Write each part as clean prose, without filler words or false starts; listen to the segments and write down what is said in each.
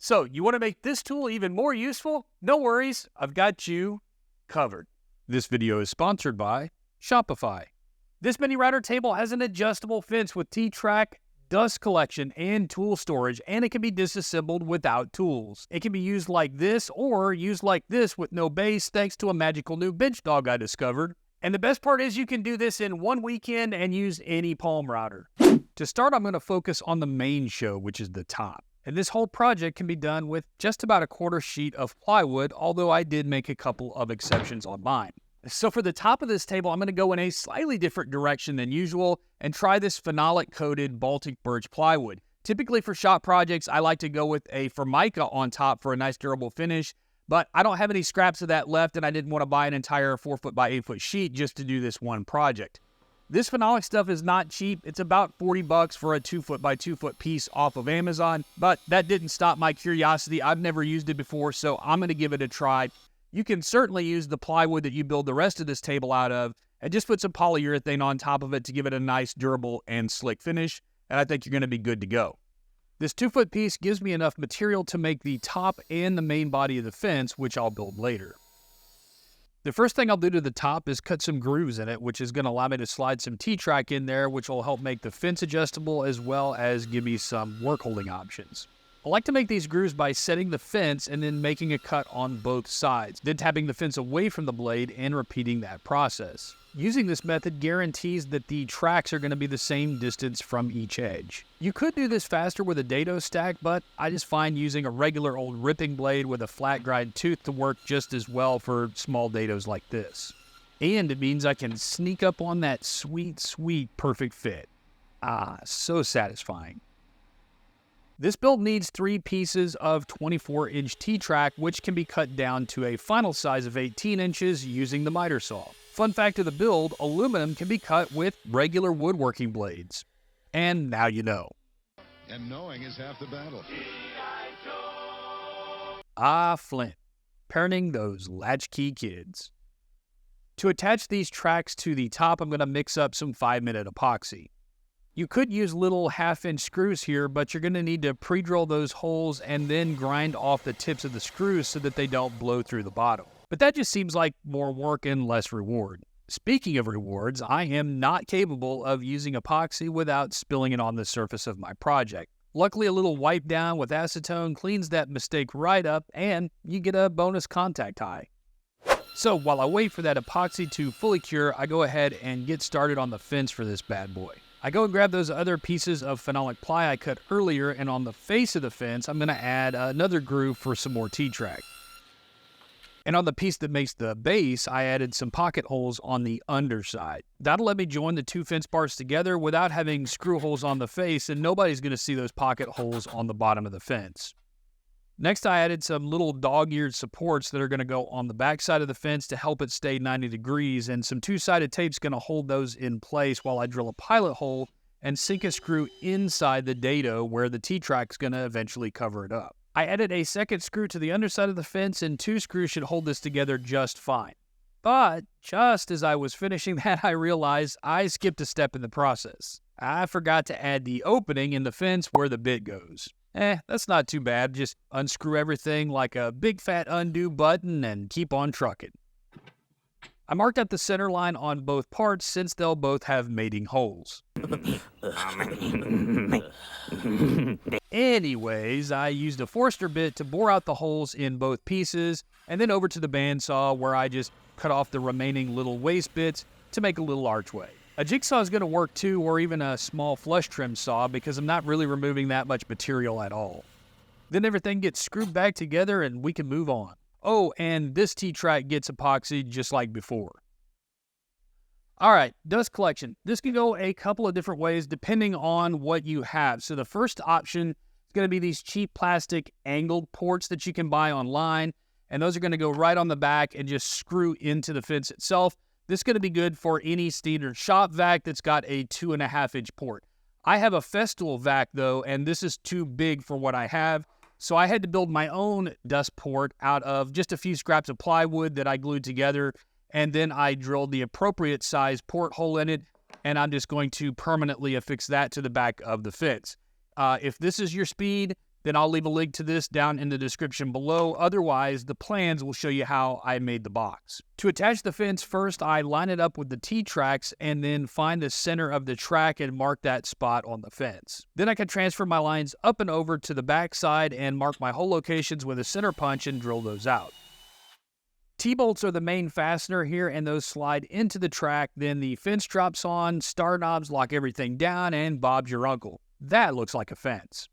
So you want to make this tool even more useful? No worries, I've got you covered. This video is sponsored by Shopify. This mini router table has an adjustable fence with T-track, dust collection, and tool storage, and it can be disassembled without tools. It can be used like this or used like this with no base thanks to a magical new bench dog I discovered. And the best part is you can do this in one weekend and use any palm router. To start, I'm going to focus on the main show, which is the top. And this whole project can be done with just about a quarter sheet of plywood, although I did make a couple of exceptions on mine. So for the top of this table, I'm going to go in a slightly different direction than usual and try this phenolic-coated Baltic birch plywood. Typically for shop projects, I like to go with a Formica on top for a nice durable finish, but I don't have any scraps of that left and I didn't want to buy an entire 4 foot by 8 foot sheet just to do this one project. This phenolic stuff is not cheap. It's about $40 for a 2 foot by 2 foot piece off of Amazon, but that didn't stop my curiosity. I've never used it before, so I'm going to give it a try. You can certainly use the plywood that you build the rest of this table out of and just put some polyurethane on top of it to give it a nice, durable, and slick finish, and I think you're going to be good to go. This 2 foot piece gives me enough material to make the top and the main body of the fence, which I'll build later. The first thing I'll do to the top is cut some grooves in it, which is going to allow me to slide some T-track in there, which will help make the fence adjustable as well as give me some work holding options. I like to make these grooves by setting the fence and then making a cut on both sides, then tapping the fence away from the blade and repeating that process. Using this method guarantees that the tracks are going to be the same distance from each edge. You could do this faster with a dado stack, but I just find using a regular old ripping blade with a flat grind tooth to work just as well for small dados like this. And it means I can sneak up on that sweet, sweet perfect fit. Ah, so satisfying. This build needs 3 pieces of 24-inch T-track, which can be cut down to a final size of 18 inches using the miter saw. Fun fact of the build, aluminum can be cut with regular woodworking blades. And now you know. And knowing is half the battle. Ah, Flint. Parenting those latchkey kids. To attach these tracks to the top, I'm going to mix up some 5-minute epoxy. You could use little 1/2-inch screws here, but you're going to need to pre-drill those holes and then grind off the tips of the screws so that they don't blow through the bottom. But that just seems like more work and less reward. Speaking of rewards, I am not capable of using epoxy without spilling it on the surface of my project. Luckily, a little wipe down with acetone cleans that mistake right up, and you get a bonus contact high. So while I wait for that epoxy to fully cure, I go ahead and get started on the fence for this bad boy. I go and grab those other pieces of phenolic ply I cut earlier, and on the face of the fence, I'm going to add another groove for some more T-track. And on the piece that makes the base, I added some pocket holes on the underside. That'll let me join the 2 fence bars together without having screw holes on the face, and nobody's going to see those pocket holes on the bottom of the fence. Next, I added some little dog-eared supports that are going to go on the back side of the fence to help it stay 90 degrees, and some 2-sided tape's going to hold those in place while I drill a pilot hole and sink a screw inside the dado where the T-track's going to eventually cover it up. I added a second screw to the underside of the fence, and 2 screws should hold this together just fine. But just as I was finishing that, I realized I skipped a step in the process. I forgot to add the opening in the fence where the bit goes. That's not too bad. Just unscrew everything like a big fat undo button and keep on trucking. I marked out the center line on both parts since they'll both have mating holes. Anyways, I used a Forster bit to bore out the holes in both pieces, and then over to the bandsaw where I just cut off the remaining little waste bits to make a little archway. A jigsaw is going to work too, or even a small flush trim saw, because I'm not really removing that much material at all. Then everything gets screwed back together and we can move on. Oh, and this T-track gets epoxied just like before. Alright, dust collection. This can go a couple of different ways depending on what you have. So the first option is going to be these cheap plastic angled ports that you can buy online, and those are going to go right on the back and just screw into the fence itself. This is going to be good for any standard shop vac that's got a 2.5-inch port. I have a Festool vac though, and this is too big for what I have, so I had to build my own dust port out of just a few scraps of plywood that I glued together, and then I drilled the appropriate size port hole in it, and I'm just going to permanently affix that to the back of the fence. If this is your speed, then I'll leave a link to this down in the description below. Otherwise, the plans will show you how I made the box. To attach the fence, first I line it up with the T-tracks and then find the center of the track and mark that spot on the fence. Then I can transfer my lines up and over to the back side and mark my hole locations with a center punch and drill those out. T-bolts are the main fastener here, and those slide into the track. Then the fence drops on, star knobs lock everything down, and Bob's your uncle. That looks like a fence.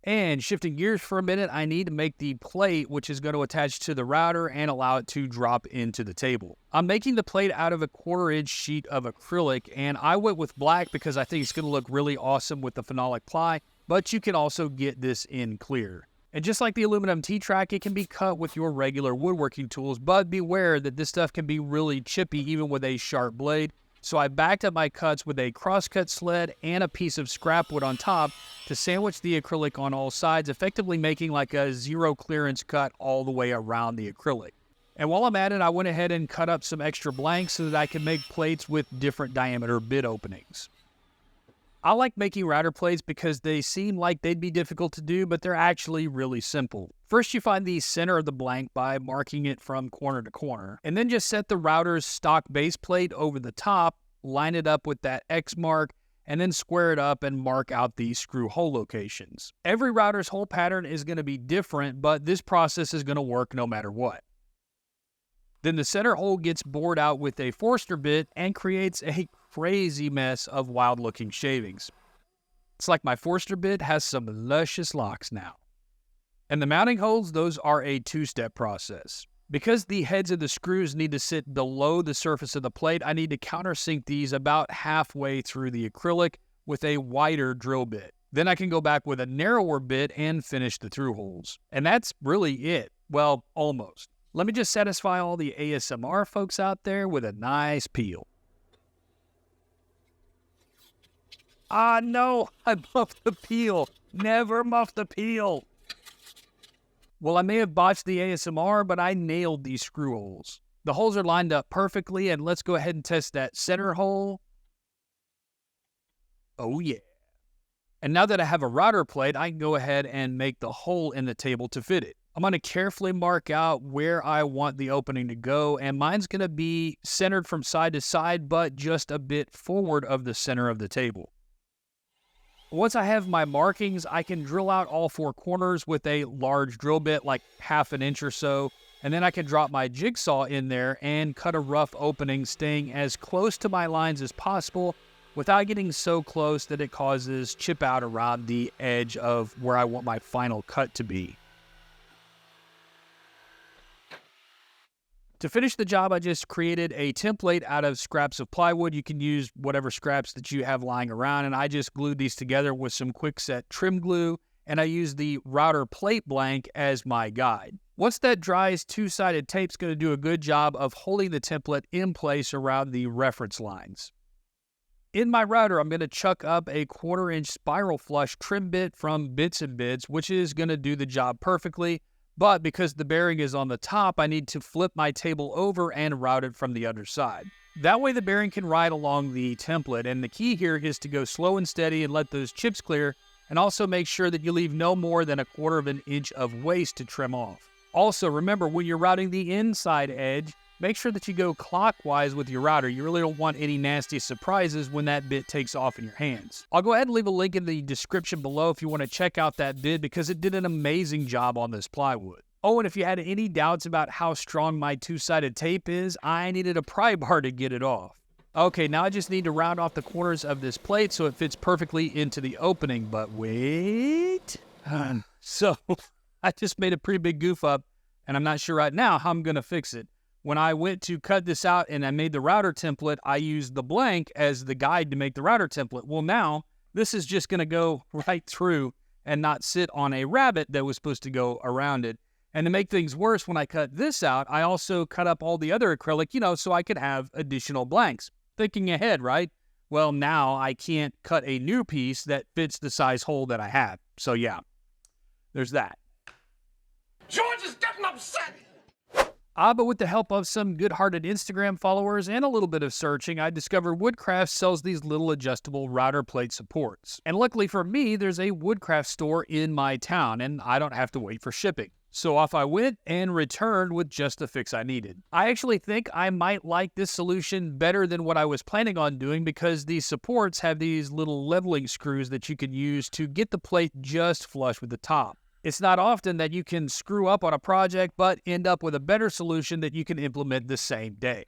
And shifting gears for a minute, I need to make the plate, which is going to attach to the router and allow it to drop into the table. I'm making the plate out of a 1/4-inch sheet of acrylic, and I went with black because I think it's going to look really awesome with the phenolic ply, but you can also get this in clear. And just like the aluminum T-track, it can be cut with your regular woodworking tools, but beware that this stuff can be really chippy even with a sharp blade. So I backed up my cuts with a crosscut sled and a piece of scrap wood on top to sandwich the acrylic on all sides, effectively making like a zero clearance cut all the way around the acrylic. And while I'm at it, I went ahead and cut up some extra blanks so that I can make plates with different diameter bit openings. I like making router plates because they seem like they'd be difficult to do, but they're actually really simple. First, you find the center of the blank by marking it from corner to corner, and then just set the router's stock base plate over the top, line it up with that X mark, and then square it up and mark out the screw hole locations. Every router's hole pattern is going to be different, but this process is going to work no matter what. Then the center hole gets bored out with a Forster bit and creates a crazy mess of wild-looking shavings. It's like my Forster bit has some luscious locks now. And the mounting holes, those are a 2-step process. Because the heads of the screws need to sit below the surface of the plate, I need to countersink these about halfway through the acrylic with a wider drill bit. Then I can go back with a narrower bit and finish the through holes. And that's really it. Well, almost. Let me just satisfy all the ASMR folks out there with a nice peel. Ah, no, I muffed the peel. Never muff the peel. Well, I may have botched the ASMR, but I nailed these screw holes. The holes are lined up perfectly, and let's go ahead and test that center hole. Oh, yeah. And now that I have a router plate, I can go ahead and make the hole in the table to fit it. I'm going to carefully mark out where I want the opening to go, and mine's going to be centered from side to side, but just a bit forward of the center of the table. Once I have my markings, I can drill out all 4 corners with a large drill bit, like 1/2 inch or so, and then I can drop my jigsaw in there and cut a rough opening, staying as close to my lines as possible without getting so close that it causes chip out around the edge of where I want my final cut to be. To finish the job, I just created a template out of scraps of plywood. You can use whatever scraps that you have lying around, and I just glued these together with some quick-set trim glue, and I used the router plate blank as my guide. Once that dries, 2-sided tape's going to do a good job of holding the template in place around the reference lines. In my router, I'm going to chuck up a 1/4 inch spiral flush trim bit from Bits and Bits, which is going to do the job perfectly. But because the bearing is on the top, I need to flip my table over and route it from the other side. That way the bearing can ride along the template, and the key here is to go slow and steady and let those chips clear, and also make sure that you leave no more than 1/4 inch of waste to trim off. Also, remember, when you're routing the inside edge, make sure that you go clockwise with your router. You really don't want any nasty surprises when that bit takes off in your hands. I'll go ahead and leave a link in the description below if you want to check out that bit because it did an amazing job on this plywood. Oh, and if you had any doubts about how strong my 2-sided tape is, I needed a pry bar to get it off. Okay, now I just need to round off the corners of this plate so it fits perfectly into the opening, but wait. So, I just made a pretty big goof up, and I'm not sure right now how I'm going to fix it. When I went to cut this out and I made the router template, I used the blank as the guide to make the router template. Well, now this is just going to go right through and not sit on a rabbet that was supposed to go around it. And to make things worse, when I cut this out, I also cut up all the other acrylic, so I could have additional blanks. Thinking ahead, right? Well, now I can't cut a new piece that fits the size hole that I have. So yeah, there's that. George is getting upset! But with the help of some good-hearted Instagram followers and a little bit of searching, I discovered Woodcraft sells these little adjustable router plate supports. And luckily for me, there's a Woodcraft store in my town, and I don't have to wait for shipping. So off I went and returned with just the fix I needed. I actually think I might like this solution better than what I was planning on doing because these supports have these little leveling screws that you can use to get the plate just flush with the top. It's not often that you can screw up on a project but end up with a better solution that you can implement the same day.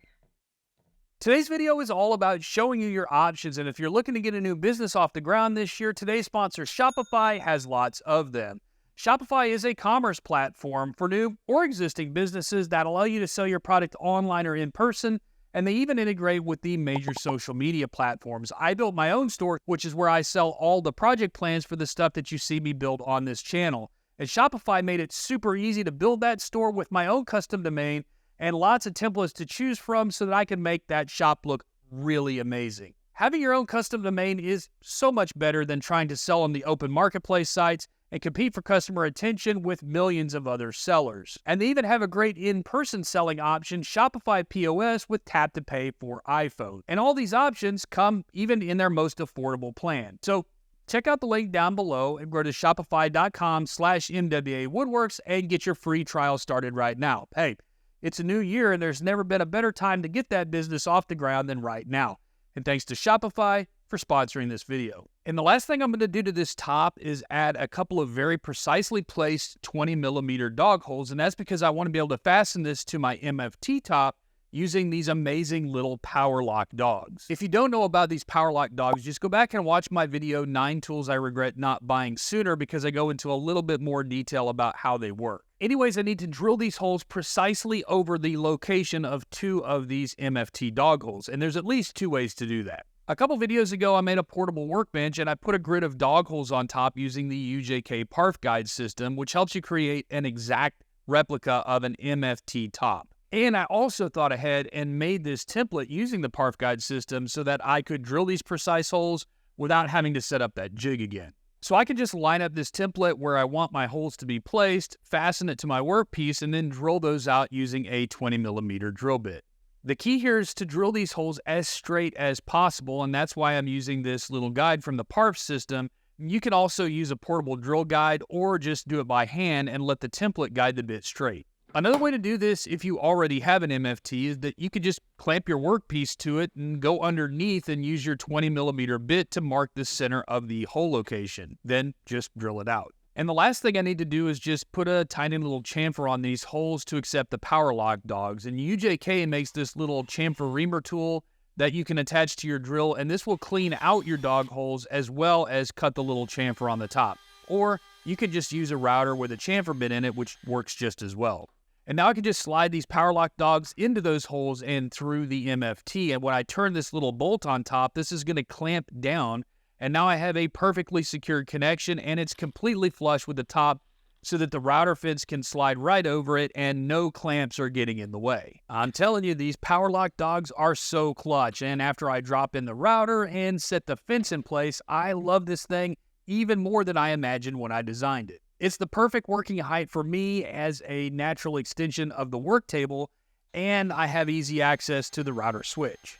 Today's video is all about showing you your options, and if you're looking to get a new business off the ground this year, today's sponsor Shopify has lots of them. Shopify is a commerce platform for new or existing businesses that allow you to sell your product online or in person, and they even integrate with the major social media platforms. I built my own store, which is where I sell all the project plans for the stuff that you see me build on this channel. And Shopify made it super easy to build that store with my own custom domain and lots of templates to choose from so that I can make that shop look really amazing. Having your own custom domain is so much better than trying to sell on the open marketplace sites and compete for customer attention with millions of other sellers. And they even have a great in-person selling option, Shopify POS with Tap to Pay for iPhone. And all these options come even in their most affordable plan. So check out the link down below and go to shopify.com/MWA Woodworks and get your free trial started right now. Hey, it's a new year and there's never been a better time to get that business off the ground than right now. And thanks to Shopify for sponsoring this video. And the last thing I'm going to do to this top is add a couple of very precisely placed 20mm dog holes, and that's because I want to be able to fasten this to my MFT top using these amazing little power lock dogs. If you don't know about these power lock dogs, just go back and watch my video 9 Tools I Regret Not Buying Sooner because I go into a little bit more detail about how they work. Anyways, I need to drill these holes precisely over the location of 2 of these MFT dog holes, and there's at least 2 ways to do that. A couple videos ago, I made a portable workbench and I put a grid of dog holes on top using the UJK Parf Guide system, which helps you create an exact replica of an MFT top. And I also thought ahead and made this template using the Parf Guide system so that I could drill these precise holes without having to set up that jig again. So I can just line up this template where I want my holes to be placed, fasten it to my workpiece, and then drill those out using a 20mm drill bit. The key here is to drill these holes as straight as possible, and that's why I'm using this little guide from the Parf system. You can also use a portable drill guide or just do it by hand and let the template guide the bit straight. Another way to do this, if you already have an MFT, is that you could just clamp your workpiece to it and go underneath and use your 20mm bit to mark the center of the hole location. Then just drill it out. And the last thing I need to do is just put a tiny little chamfer on these holes to accept the power lock dogs. And UJK makes this little chamfer reamer tool that you can attach to your drill, and this will clean out your dog holes as well as cut the little chamfer on the top. Or you could just use a router with a chamfer bit in it, which works just as well. And now I can just slide these power lock dogs into those holes and through the MFT. And when I turn this little bolt on top, this is going to clamp down. And now I have a perfectly secured connection, and it's completely flush with the top so that the router fence can slide right over it and no clamps are getting in the way. I'm telling you, these power lock dogs are so clutch. And after I drop in the router and set the fence in place, I love this thing even more than I imagined when I designed it. It's the perfect working height for me as a natural extension of the work table, and I have easy access to the router switch.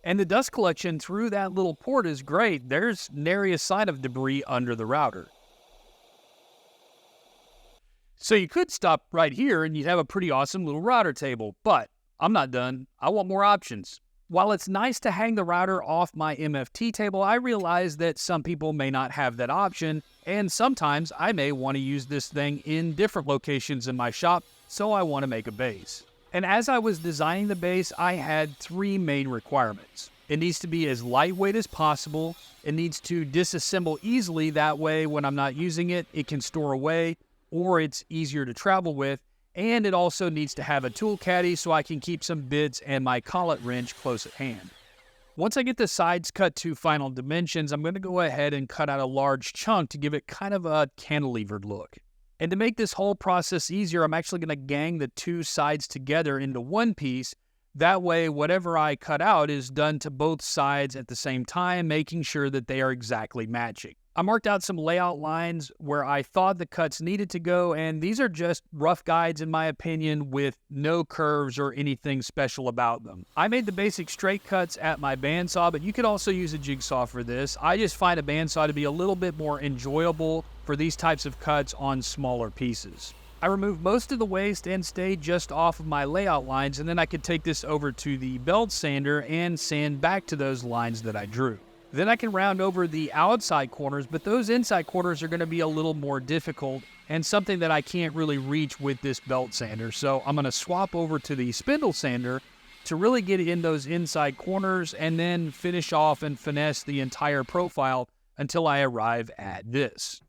And the dust collection through that little port is great. There's nary a sign of debris under the router. So you could stop right here and you'd have a pretty awesome little router table, but I'm not done. I want more options. While it's nice to hang the router off my MFT table, I realize that some people may not have that option, and sometimes I may want to use this thing in different locations in my shop, so I want to make a base. And as I was designing the base, I had 3 main requirements. It needs to be as lightweight as possible, it needs to disassemble easily, that way when I'm not using it, it can store away, or it's easier to travel with, and it also needs to have a tool caddy so I can keep some bits and my collet wrench close at hand. Once I get the sides cut to final dimensions, I'm going to go ahead and cut out a large chunk to give it kind of a cantilevered look. And to make this whole process easier, I'm actually going to gang the 2 sides together into one piece. That way, whatever I cut out is done to both sides at the same time, making sure that they are exactly matching. I marked out some layout lines where I thought the cuts needed to go, and these are just rough guides in my opinion with no curves or anything special about them. I made the basic straight cuts at my bandsaw, but you could also use a jigsaw for this. I just find a bandsaw to be a little bit more enjoyable for these types of cuts on smaller pieces. I removed most of the waste and stayed just off of my layout lines, and then I could take this over to the belt sander and sand back to those lines that I drew. Then I can round over the outside corners, but those inside corners are going to be a little more difficult and something that I can't really reach with this belt sander. So I'm going to swap over to the spindle sander to really get in those inside corners and then finish off and finesse the entire profile until I arrive at this.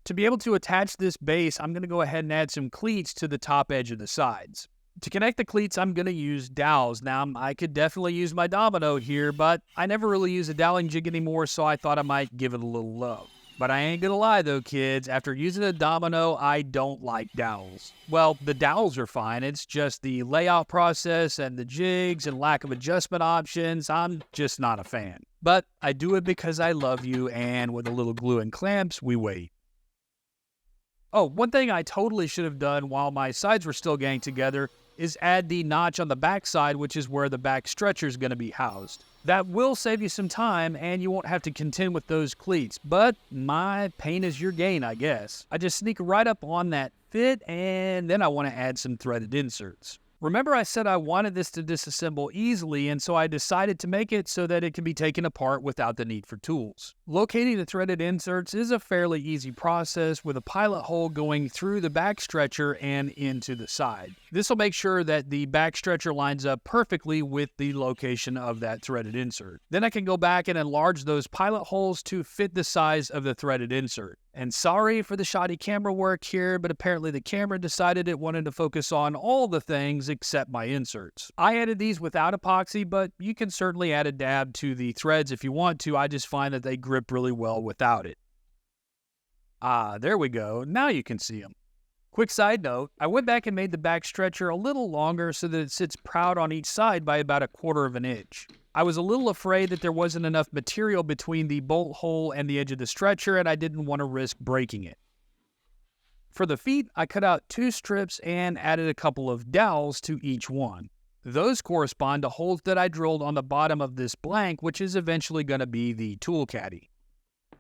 To be able to attach this base, I'm going to go ahead and add some cleats to the top edge of the sides. To connect the cleats, I'm going to use dowels. Now, I could definitely use my domino here, but I never really use a doweling jig anymore, so I thought I might give it a little love. But I ain't gonna lie though, kids, after using a domino, I don't like dowels. Well, the dowels are fine, it's just the layout process and the jigs and lack of adjustment options, I'm just not a fan. But I do it because I love you, and with a little glue and clamps, we wait. Oh, one thing I totally should have done while my sides were still ganged together is add the notch on the back side, which is where the back stretcher is going to be housed. That will save you some time, and you won't have to contend with those cleats, but my pain is your gain, I guess. I just sneak right up on that fit, and then I want to add some threaded inserts. Remember I said I wanted this to disassemble easily, and so I decided to make it so that it can be taken apart without the need for tools. Locating the threaded inserts is a fairly easy process with a pilot hole going through the back stretcher and into the side. This will make sure that the back stretcher lines up perfectly with the location of that threaded insert. Then I can go back and enlarge those pilot holes to fit the size of the threaded insert. And sorry for the shoddy camera work here, but apparently the camera decided it wanted to focus on all the things except my inserts. I added these without epoxy, but you can certainly add a dab to the threads if you want to. I just find that they grip really well without it. Ah, there we go. Now you can see them. Quick side note, I went back and made the back stretcher a little longer so that it sits proud on each side by about 1/4 of an inch. I was a little afraid that there wasn't enough material between the bolt hole and the edge of the stretcher, and I didn't want to risk breaking it. For the feet, I cut out 2 strips and added a couple of dowels to each one. Those correspond to holes that I drilled on the bottom of this blank, which is eventually going to be the tool caddy.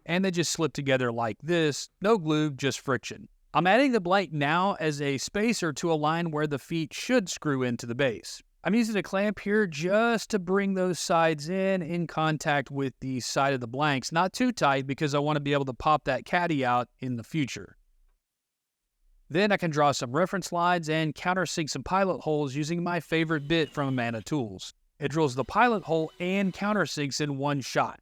And they just slip together like this, no glue, just friction. I'm adding the blank now as a spacer to align where the feet should screw into the base. I'm using a clamp here just to bring those sides in contact with the side of the blanks. Not too tight because I want to be able to pop that caddy out in the future. Then I can draw some reference lines and countersink some pilot holes using my favorite bit from Amana Tools. It drills the pilot hole and countersinks in one shot.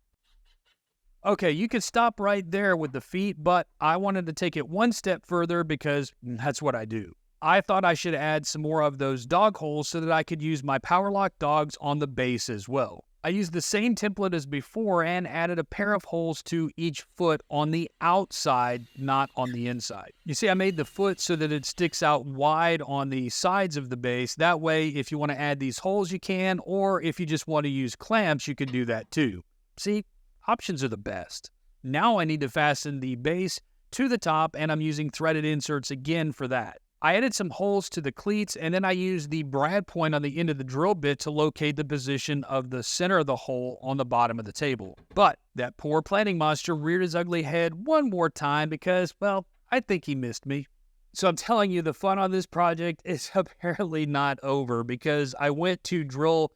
Okay, you could stop right there with the feet, but I wanted to take it one step further because that's what I do. I thought I should add some more of those dog holes so that I could use my power lock dogs on the base as well. I used the same template as before and added a pair of holes to each foot on the outside, not on the inside. You see, I made the foot so that it sticks out wide on the sides of the base. That way, if you want to add these holes, you can, or if you just want to use clamps, you can do that too. See, options are the best. Now I need to fasten the base to the top, and I'm using threaded inserts again for that. I added some holes to the cleats, and then I used the brad point on the end of the drill bit to locate the position of the center of the hole on the bottom of the table. But that poor planning monster reared his ugly head one more time because, well, I think he missed me. So I'm telling you, the fun on this project is apparently not over because I went to drill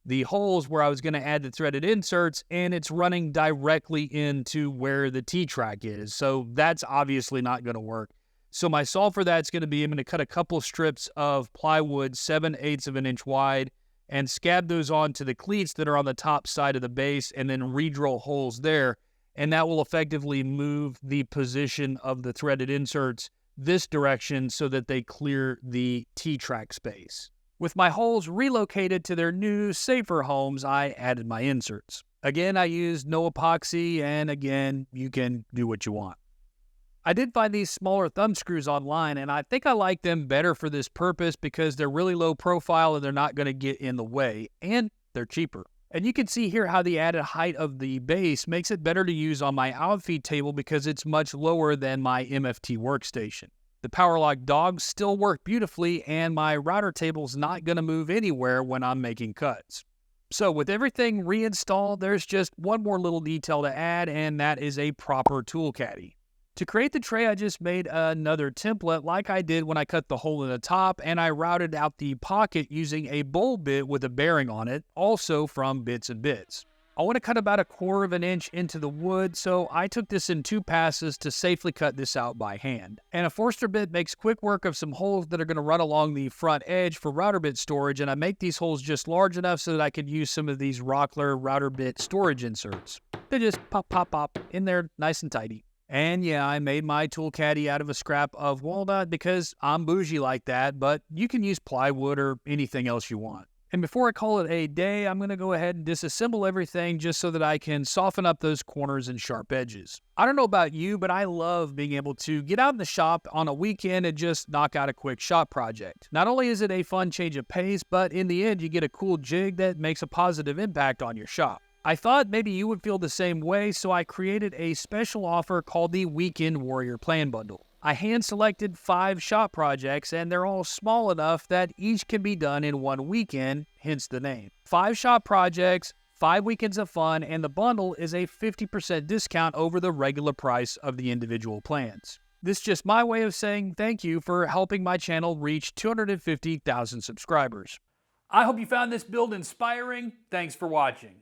the holes where I was going to add the threaded inserts, and it's running directly into where the T-track is. So that's obviously not going to work. So my solve for that is going to be I'm going to cut a couple strips of plywood 7/8 of an inch wide and scab those onto the cleats that are on the top side of the base and then re-drill holes there. And that will effectively move the position of the threaded inserts this direction so that they clear the T-track space. With my holes relocated to their new, safer homes, I added my inserts. Again, I used no epoxy, and again, you can do what you want. I did find these smaller thumb screws online, and I think I like them better for this purpose because they're really low profile and they're not going to get in the way, and they're cheaper. And you can see here how the added height of the base makes it better to use on my outfeed table because it's much lower than my MFT workstation. The power lock dogs still work beautifully, and my router table's not going to move anywhere when I'm making cuts. So with everything reinstalled, there's just one more little detail to add, and that is a proper tool caddy. To create the tray, I just made another template like I did when I cut the hole in the top, and I routed out the pocket using a bowl bit with a bearing on it, also from Bits and Bits. I want to cut about 1/4 of an inch into the wood, so I took this in 2 passes to safely cut this out by hand. And a Forster bit makes quick work of some holes that are going to run along the front edge for router bit storage, and I make these holes just large enough so that I could use some of these Rockler router bit storage inserts. They just pop, pop, pop in there nice and tidy. And yeah, I made my tool caddy out of a scrap of walnut because I'm bougie like that, but you can use plywood or anything else you want. And before I call it a day, I'm going to go ahead and disassemble everything just so that I can soften up those corners and sharp edges. I don't know about you, but I love being able to get out in the shop on a weekend and just knock out a quick shop project. Not only is it a fun change of pace, but in the end, you get a cool jig that makes a positive impact on your shop. I thought maybe you would feel the same way, so I created a special offer called the Weekend Warrior Plan Bundle. I hand-selected 5 shop projects, and they're all small enough that each can be done in one weekend, hence the name. 5 shop projects, 5 weekends of fun, and the bundle is a 50% discount over the regular price of the individual plans. This is just my way of saying thank you for helping my channel reach 250,000 subscribers. I hope you found this build inspiring. Thanks for watching.